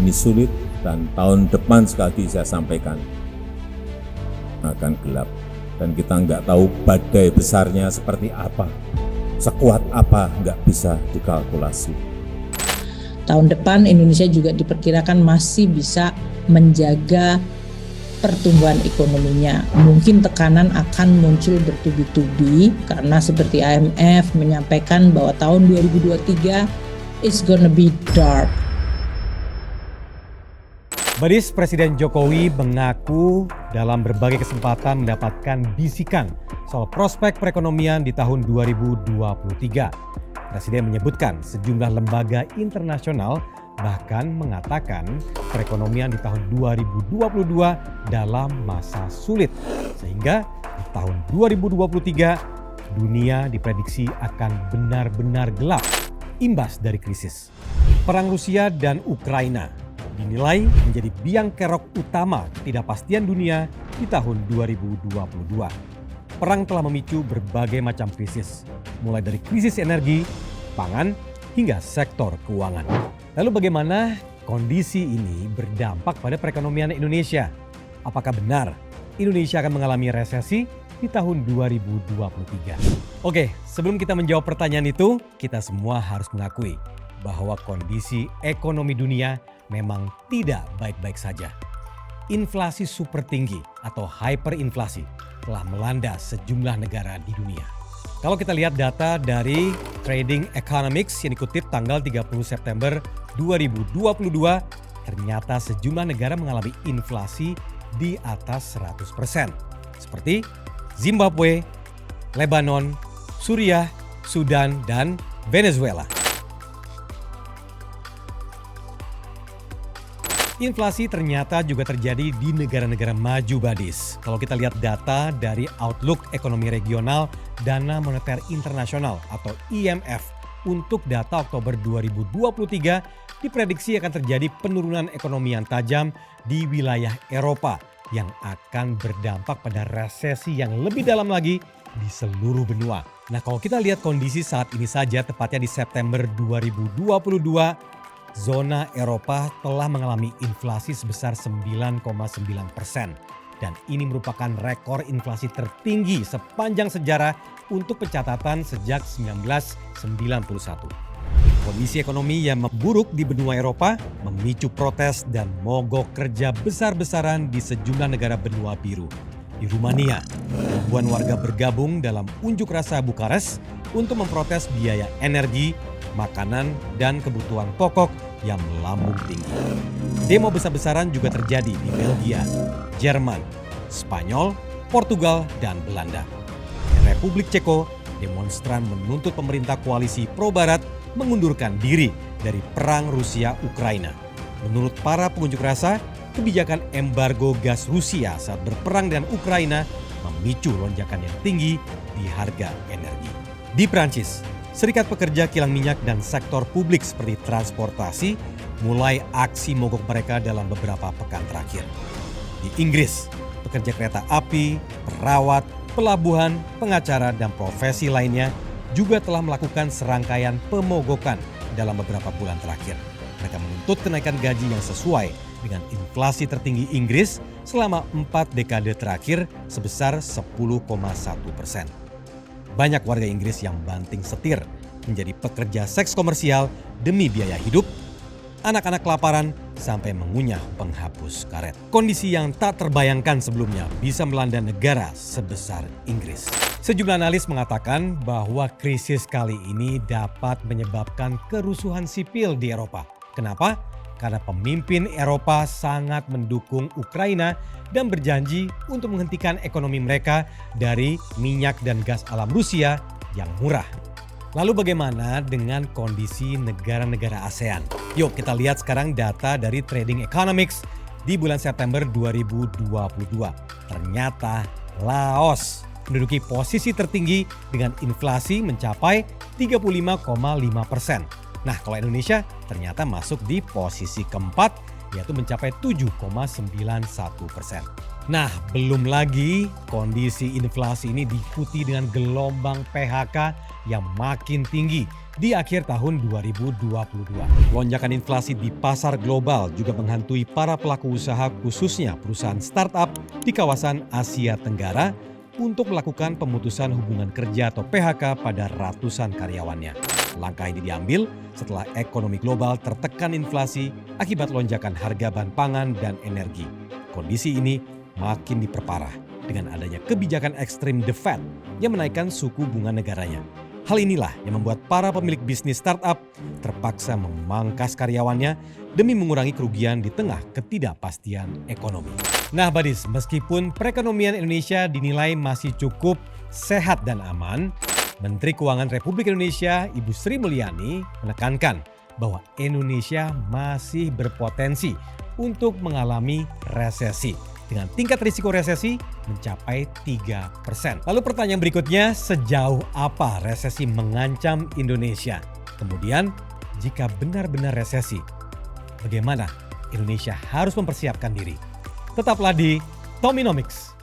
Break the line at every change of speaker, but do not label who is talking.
ini sulit dan tahun depan sekali lagi saya sampaikan akan gelap. Dan kita nggak tahu badai besarnya seperti apa, sekuat apa nggak bisa dikalkulasi.
Tahun depan Indonesia juga diperkirakan masih bisa menjaga pertumbuhan ekonominya. Mungkin tekanan akan muncul bertubi-tubi karena seperti IMF menyampaikan bahwa tahun 2023 is gonna be dark.
Badis, Presiden Jokowi mengaku dalam berbagai kesempatan mendapatkan bisikan soal prospek perekonomian di tahun 2023. Presiden menyebutkan sejumlah lembaga internasional bahkan mengatakan perekonomian di tahun 2022 dalam masa sulit. Sehingga di tahun 2023 dunia diprediksi akan benar-benar gelap imbas dari krisis. Perang Rusia dan Ukraina dinilai menjadi biang kerok utama ketidakpastian dunia di tahun 2022. Perang telah memicu berbagai macam krisis, mulai dari krisis energi, pangan, hingga sektor keuangan. Lalu bagaimana kondisi ini berdampak pada perekonomian Indonesia? Apakah benar Indonesia akan mengalami resesi di tahun 2023? Oke, sebelum kita menjawab pertanyaan itu, kita semua harus mengakui bahwa kondisi ekonomi dunia memang tidak baik-baik saja. Inflasi super tinggi atau hyperinflasi telah melanda sejumlah negara di dunia. Kalau kita lihat data dari Trading Economics yang dikutip tanggal 30 September 2022, ternyata sejumlah negara mengalami inflasi di atas 100%. Seperti Zimbabwe, Lebanon, Suriah, Sudan, dan Venezuela. Inflasi ternyata juga terjadi di negara-negara maju, Badis. Kalau kita lihat data dari Outlook Ekonomi Regional Dana Moneter Internasional atau IMF untuk data Oktober 2023 diprediksi akan terjadi penurunan ekonomi yang tajam di wilayah Eropa yang akan berdampak pada resesi yang lebih dalam lagi di seluruh benua. Nah, kalau kita lihat kondisi saat ini saja, tepatnya di September 2022, zona Eropa telah mengalami inflasi sebesar 9,9%. Dan ini merupakan rekor inflasi tertinggi sepanjang sejarah untuk pencatatan sejak 1991. Kondisi ekonomi yang memburuk di benua Eropa memicu protes dan mogok kerja besar-besaran di sejumlah negara benua biru. Di Rumania, ribuan warga bergabung dalam unjuk rasa Bukares untuk memprotes biaya energi, makanan, dan kebutuhan pokok yang melambung tinggi. Demo besar-besaran juga terjadi di Belgia, Jerman, Spanyol, Portugal, dan Belanda. Di Republik Ceko, demonstran menuntut pemerintah koalisi pro-barat mengundurkan diri dari perang Rusia-Ukraina. Menurut para pengunjuk rasa, kebijakan embargo gas Rusia saat berperang dengan Ukraina memicu lonjakan yang tinggi di harga energi. Di Prancis, Serikat Pekerja Kilang Minyak dan sektor publik seperti transportasi mulai aksi mogok mereka dalam beberapa pekan terakhir. Di Inggris, pekerja kereta api, perawat, pelabuhan, pengacara, dan profesi lainnya juga telah melakukan serangkaian pemogokan dalam beberapa bulan terakhir. Mereka menuntut kenaikan gaji yang sesuai dengan inflasi tertinggi Inggris selama 4 dekade terakhir sebesar 10,1%. Banyak warga Inggris yang banting setir menjadi pekerja seks komersial demi biaya hidup, anak-anak kelaparan, sampai mengunyah penghapus karet. Kondisi yang tak terbayangkan sebelumnya bisa melanda negara sebesar Inggris. Sejumlah analis mengatakan bahwa krisis kali ini dapat menyebabkan kerusuhan sipil di Eropa. Kenapa? Karena pemimpin Eropa sangat mendukung Ukraina dan berjanji untuk menghentikan ekonomi mereka dari minyak dan gas alam Rusia yang murah. Lalu bagaimana dengan kondisi negara-negara ASEAN? Yuk kita lihat sekarang data dari Trading Economics di bulan September 2022. Ternyata Laos menduduki posisi tertinggi dengan inflasi mencapai 35,5%. Nah, kalau Indonesia ternyata masuk di posisi keempat, yaitu mencapai 7,91%. Nah, belum lagi kondisi inflasi ini diikuti dengan gelombang PHK yang makin tinggi di akhir tahun 2022. Lonjakan inflasi di pasar global juga menghantui para pelaku usaha, khususnya perusahaan startup di kawasan Asia Tenggara untuk melakukan pemutusan hubungan kerja atau PHK pada ratusan karyawannya. Langkah ini diambil setelah ekonomi global tertekan inflasi akibat lonjakan harga bahan pangan dan energi. Kondisi ini makin diperparah dengan adanya kebijakan ekstrim The Fed yang menaikkan suku bunga negaranya. Hal inilah yang membuat para pemilik bisnis startup terpaksa memangkas karyawannya demi mengurangi kerugian di tengah ketidakpastian ekonomi. Nah, Badis, meskipun perekonomian Indonesia dinilai masih cukup sehat dan aman, Menteri Keuangan Republik Indonesia Ibu Sri Mulyani menekankan bahwa Indonesia masih berpotensi untuk mengalami resesi dengan tingkat risiko resesi mencapai 3%. Lalu pertanyaan berikutnya, sejauh apa resesi mengancam Indonesia? Kemudian, jika benar-benar resesi, bagaimana Indonesia harus mempersiapkan diri? Tetaplah di Tominomics.